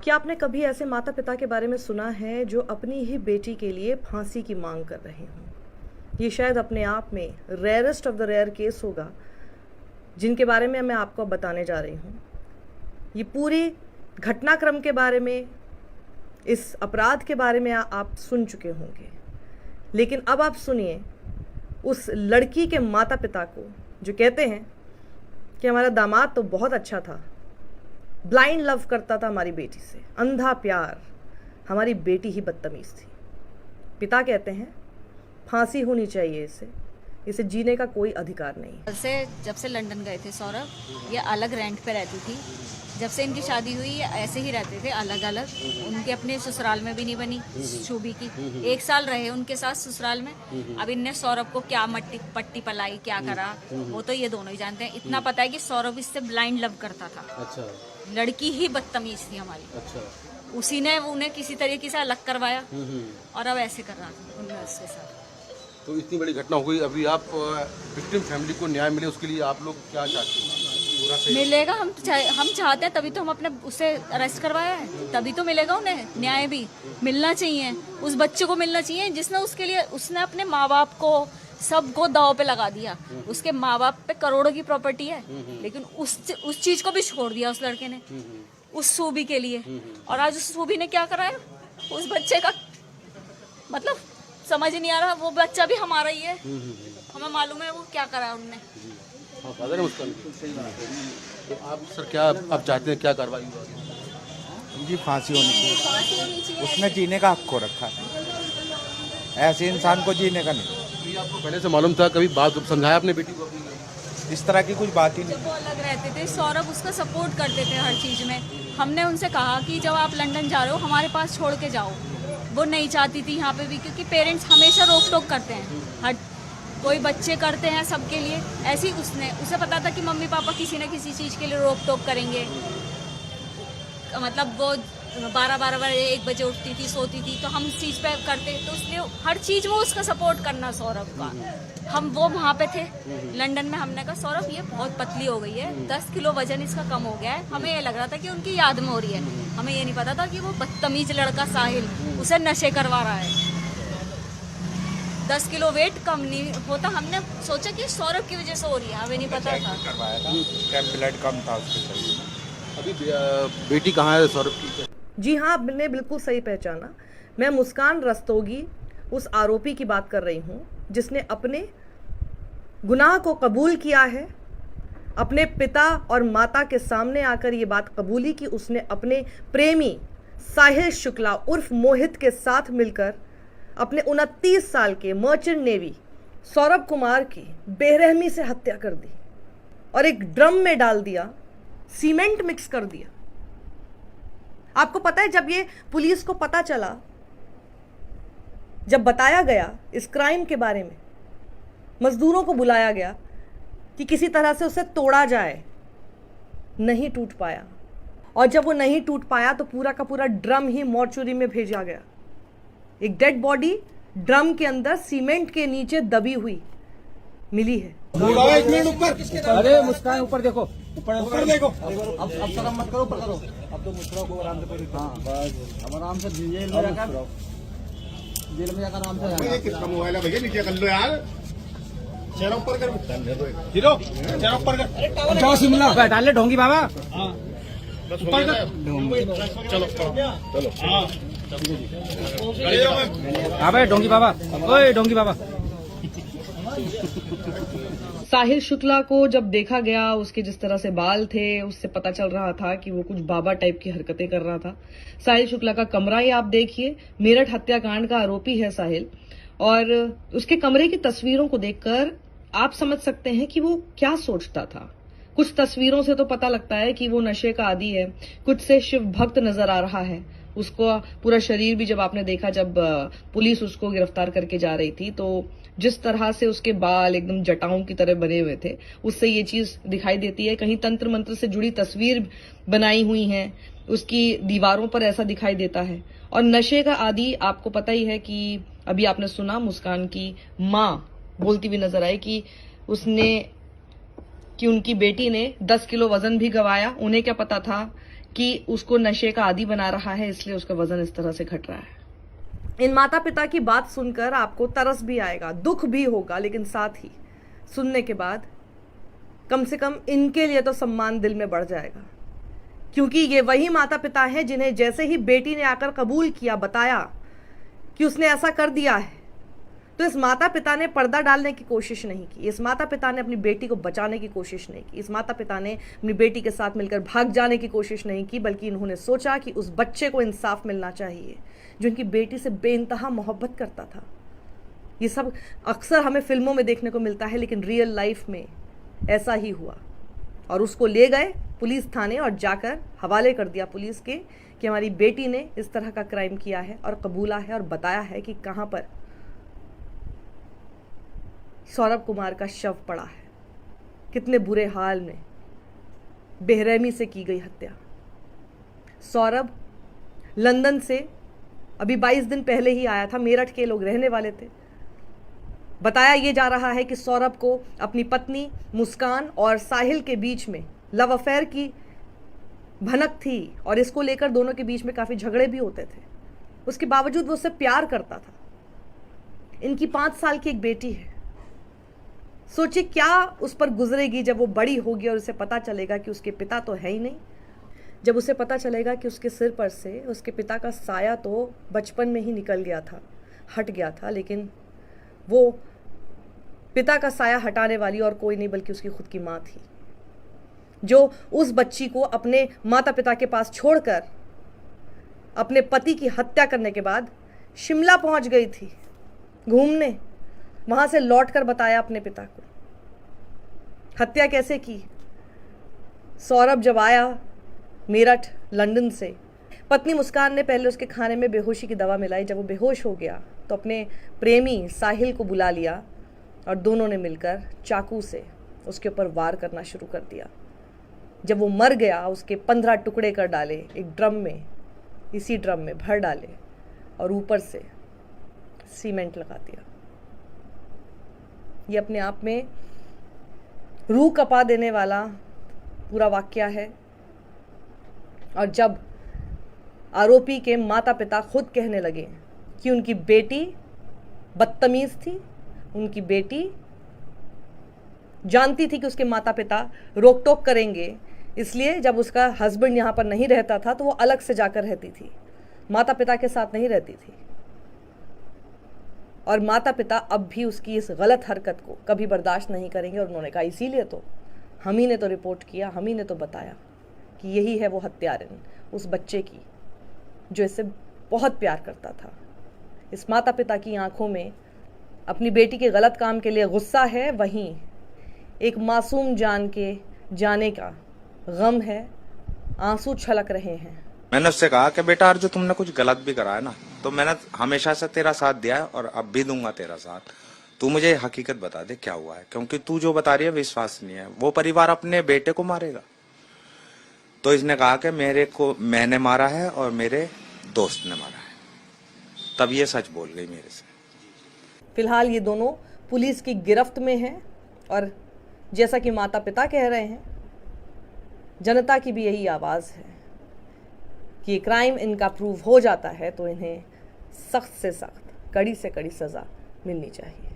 क्या आपने कभी ऐसे माता पिता के बारे में सुना है जो अपनी ही बेटी के लिए फांसी की मांग कर रहे हों? ये शायद अपने आप में rarest of the rare case होगा जिनके बारे में मैं आपको बताने जा रही हूँ। ये पूरी घटनाक्रम के बारे में, इस अपराध के बारे में आप सुन चुके होंगे, लेकिन अब आप सुनिए उस लड़की के माता पिता को जो कहते हैं कि हमारा दामाद तो बहुत अच्छा था, ब्लाइंड लव करता था हमारी बेटी से, अंधा प्यार, हमारी बेटी ही बदतमीज थी। पिता कहते हैं फांसी होनी चाहिए, इसे जीने का कोई अधिकार नहीं। जब से लंदन गए थे सौरभ, ये अलग रेंट पे रहती थी। जब से इनकी शादी हुई ये ऐसे ही रहते थे अलग अलग। उनके अपने ससुराल में भी नहीं बनी शोभी की। 1 साल रहे उनके साथ ससुराल में। अब इनने सौरभ को क्या पट्टी पलाई, क्या करा, वो तो ये दोनों ही जानते हैं। इतना पता है कि सौरभ इससे ब्लाइंड लव करता था। अच्छा। लड़की ही बदतमीज थी हमारी। अच्छा। उसी ने उन्हें किसी तरीके से अलग करवाया और अब ऐसे कर रहा था उनमें उसके साथ। तो इतनी बड़ी घटना हो गई, अभी आप विक्टिम फैमिली को न्याय मिले उसके लिए आप लोग क्या चाहते हैं? मिलेगा, हम चाहते हैं, तभी तो हम अपने उसे अरेस्ट करवाया है, तभी तो मिलेगा उन्हें न्याय भी मिलना चाहिए। उस बच्चे को मिलना चाहिए जिसने उसके लिए उसने अपने माँ बाप को सबको दाव पे लगा दिया। उसके माँ बाप पे करोड़ों की प्रॉपर्टी है, लेकिन उस चीज को भी छोड़ दिया उस लड़के ने उस सूबी के लिए। और आज उस सूबी ने क्या कराया उस बच्चे का, मतलब समझ नहीं आ रहा। वो बच्चा भी हमारा ही है, हमें मालूम है वो क्या करा उनने। फादर है उसका। तो आप सर क्या आप चाहते हैं, क्या कार्रवाई जी? फांसी होनी चाहिए। उसने जीने का हक खो रखा है, ऐसे इंसान को जीने का नहीं। आपको पहले से मालूम था? कभी बात समझाया अपने बेटी को? इस तरह की कुछ बात ही नहीं। वो अलग रहते थे, सौरभ उसका सपोर्ट करते थे हर चीज में। हमने उनसे कहा कि जब आप लंदन जा रहे हो हमारे पास छोड़ के जाओ। वो नहीं चाहती थी यहाँ पे भी, क्योंकि पेरेंट्स हमेशा रोक टोक करते हैं। हर कोई बच्चे करते हैं सबके लिए, ऐसे ही उसे पता था कि मम्मी पापा किसी न किसी चीज़ के लिए रोक टोक करेंगे। मतलब वो 12-12 बजे 1 बजे उठती थी, सोती थी, तो हम इस चीज़ पे करते, तो उसने हर चीज़ में उसका सपोर्ट करना सौरभ का। हम वो वहाँ पे थे लंदन में, हमने कहा सौरभ ये बहुत पतली हो गई है, 10 किलो वजन इसका कम हो गया है। हमें ये लग रहा था कि उनकी याद में हो रही है, हमें ये नहीं पता था कि वो बदतमीज लड़का साहिल उसे नशे करवा रहा है। 10 किलो वेट कम नहीं होता, हमने सोचा कि सौरभ की वजह से हो रही है, हमें नहीं पता था। करवाया था, ब्लड कम था उसके शरीर में। अभी बेटी कहाँ है सौरभ की? जी हाँ, आपने बिल्कुल सही पहचाना। मैं मुस्कान रस्तोगी उस आरोपी की बात कर रही हूँ जिसने अपने गुनाह को कबूल किया है। अपने पिता और माता के सामने आकर ये बात कबूली कि उसने अपने प्रेमी साहिल शुक्ला उर्फ मोहित के साथ मिलकर अपने 29 साल के मर्चेंट नेवी सौरभ कुमार की बेरहमी से हत्या कर दी और एक ड्रम में डाल दिया, सीमेंट मिक्स कर दिया। आपको पता है, जब ये पुलिस को पता चला, जब बताया गया इस क्राइम के बारे में, मजदूरों को बुलाया गया कि किसी तरह से उसे तोड़ा जाए, नहीं टूट पाया। और जब वो नहीं टूट पाया तो पूरा का पूरा ड्रम ही मॉर्चुरी में भेजा गया। एक डेड बॉडी ड्रम के अंदर सीमेंट के नीचे दबी हुई मिली है। एक मिनट ऊपर, अरे मुस्कान ऊपर देखो, ऊपर देखो। अब शर्म मत करो, ऊपर करो। अब तो मुस्कुराओ को आराम से। हाँ बस, अब आराम से जेल में जाकर आराम से। किसका मोबाइल है भैया? नीचे कर लो यार, चेहरा ऊपर कर, हीरो चेहरा ऊपर कर। जाओ शिमला डाल ले ढोंगी बाबा। हाँ ऊपर कर, चलो चलो। हाँ भाई ढोंगी बाबा, ओए ढोंगी बाबा। साहिल शुक्ला को जब देखा गया, उसके जिस तरह से बाल थे, उससे पता चल रहा था कि वो कुछ बाबा टाइप की हरकतें कर रहा था। साहिल शुक्ला का कमरा ही आप देखिए, मेरठ हत्याकांड का आरोपी है साहिल, और उसके कमरे की तस्वीरों को देखकर आप समझ सकते हैं कि वो क्या सोचता था। कुछ तस्वीरों से तो पता लगता है कि वो नशे का आदी है, कुछ से शिव भक्त नजर आ रहा है। उसको पूरा शरीर भी जब आपने देखा, जब पुलिस उसको गिरफ्तार करके जा रही थी, तो जिस तरह से उसके बाल एकदम जटाओं की तरह बने हुए थे, उससे ये चीज दिखाई देती है। कहीं तंत्र मंत्र से जुड़ी तस्वीर बनाई हुई है, उसकी दीवारों पर ऐसा दिखाई देता है। और नशे का आदी, आपको पता ही है कि अभी आपने सुना मुस्कान की माँ बोलती हुई नजर आई कि उनकी बेटी ने 10 किलो वजन भी गंवाया। उन्हें क्या पता था कि उसको नशे का आदी बना रहा है, इसलिए उसका वजन इस तरह से घट रहा है। इन माता पिता की बात सुनकर आपको तरस भी आएगा, दुख भी होगा, लेकिन साथ ही सुनने के बाद कम से कम इनके लिए तो सम्मान दिल में बढ़ जाएगा, क्योंकि ये वही माता पिता हैं जिन्हें जैसे ही बेटी ने आकर कबूल किया, बताया कि उसने ऐसा कर दिया है, तो इस माता पिता ने पर्दा डालने की कोशिश नहीं की, इस माता पिता ने अपनी बेटी को बचाने की कोशिश नहीं की, इस माता पिता ने अपनी बेटी के साथ मिलकर भाग जाने की कोशिश नहीं की, बल्कि इन्होंने सोचा कि उस बच्चे को इंसाफ मिलना चाहिए जो उनकी बेटी से बेइंतहा मोहब्बत करता था। ये सब अक्सर हमें फिल्मों में देखने को मिलता है, लेकिन रियल लाइफ में ऐसा ही हुआ। और उसको ले गए पुलिस थाने और जाकर हवाले कर दिया पुलिस के कि हमारी बेटी ने इस तरह का क्राइम किया है, और कबूला है और बताया है कि कहां पर सौरभ कुमार का शव पड़ा है, कितने बुरे हाल में बेरहमी से की गई हत्या। सौरभ लंदन से अभी 22 दिन पहले ही आया था, मेरठ के लोग रहने वाले थे। बताया ये जा रहा है कि सौरभ को अपनी पत्नी मुस्कान और साहिल के बीच में लव अफेयर की भनक थी, और इसको लेकर दोनों के बीच में काफ़ी झगड़े भी होते थे। उसके बावजूद वो उससे प्यार करता था। इनकी 5 साल की एक बेटी है। सोचिए क्या उस पर गुजरेगी जब वो बड़ी होगी और उसे पता चलेगा कि उसके पिता तो है ही नहीं, जब उसे पता चलेगा कि उसके सिर पर से उसके पिता का साया तो बचपन में ही निकल गया था, हट गया था, लेकिन वो पिता का साया हटाने वाली और कोई नहीं बल्कि उसकी खुद की माँ थी, जो उस बच्ची को अपने माता पिता के पास छोड़कर अपने पति की हत्या करने के बाद शिमला पहुंच गई थी घूमने। वहां से लौटकर बताया अपने पिता को हत्या कैसे की। सौरभ जब आया मेरठ लंदन से, पत्नी मुस्कान ने पहले उसके खाने में बेहोशी की दवा मिलाई। जब वो बेहोश हो गया तो अपने प्रेमी साहिल को बुला लिया और दोनों ने मिलकर चाकू से उसके ऊपर वार करना शुरू कर दिया। जब वो मर गया उसके 15 टुकड़े कर डाले एक ड्रम में, इसी ड्रम में भर डाले और ऊपर से सीमेंट लगा दिया। ये अपने आप में रूह कपा देने वाला पूरा वाकया है। और जब आरोपी के माता पिता खुद कहने लगे कि उनकी बेटी बदतमीज थी, उनकी बेटी जानती थी कि उसके माता पिता रोक टोक करेंगे, इसलिए जब उसका हस्बैंड यहाँ पर नहीं रहता था तो वो अलग से जाकर रहती थी, माता पिता के साथ नहीं रहती थी। और माता पिता अब भी उसकी इस गलत हरकत को कभी बर्दाश्त नहीं करेंगे। और उन्होंने कहा इसीलिए तो हम ही ने तो रिपोर्ट किया, हम ही ने तो बताया कि यही है वो हत्यारिन उस बच्चे की जो इससे बहुत प्यार करता था। इस माता पिता की आंखों में अपनी बेटी के गलत काम के लिए गुस्सा है, वहीं एक मासूम जान के जाने का गम है, आंसू छलक रहे हैं। मैंने उससे कहा कि बेटा अर्जुन तुमने कुछ गलत भी करा है ना, तो मैंने हमेशा से तेरा साथ दिया है और अब भी दूंगा तेरा साथ। तू मुझे हकीकत बता दे क्या हुआ है, क्योंकि तू जो बता रही है विश्वास नहीं है। वो परिवार अपने बेटे को मारेगा? तो इसने कहा कि मेरे को मैंने मारा है और मेरे दोस्त ने मारा है। तब ये सच बोल गई मेरे से। फिलहाल ये दोनों पुलिस की गिरफ्त में हैं और जैसा कि माता पिता कह रहे हैं, जनता की भी यही आवाज़ है कि ये क्राइम इनका प्रूव हो जाता है तो इन्हें सख्त से सख्त, कड़ी से कड़ी सज़ा मिलनी चाहिए।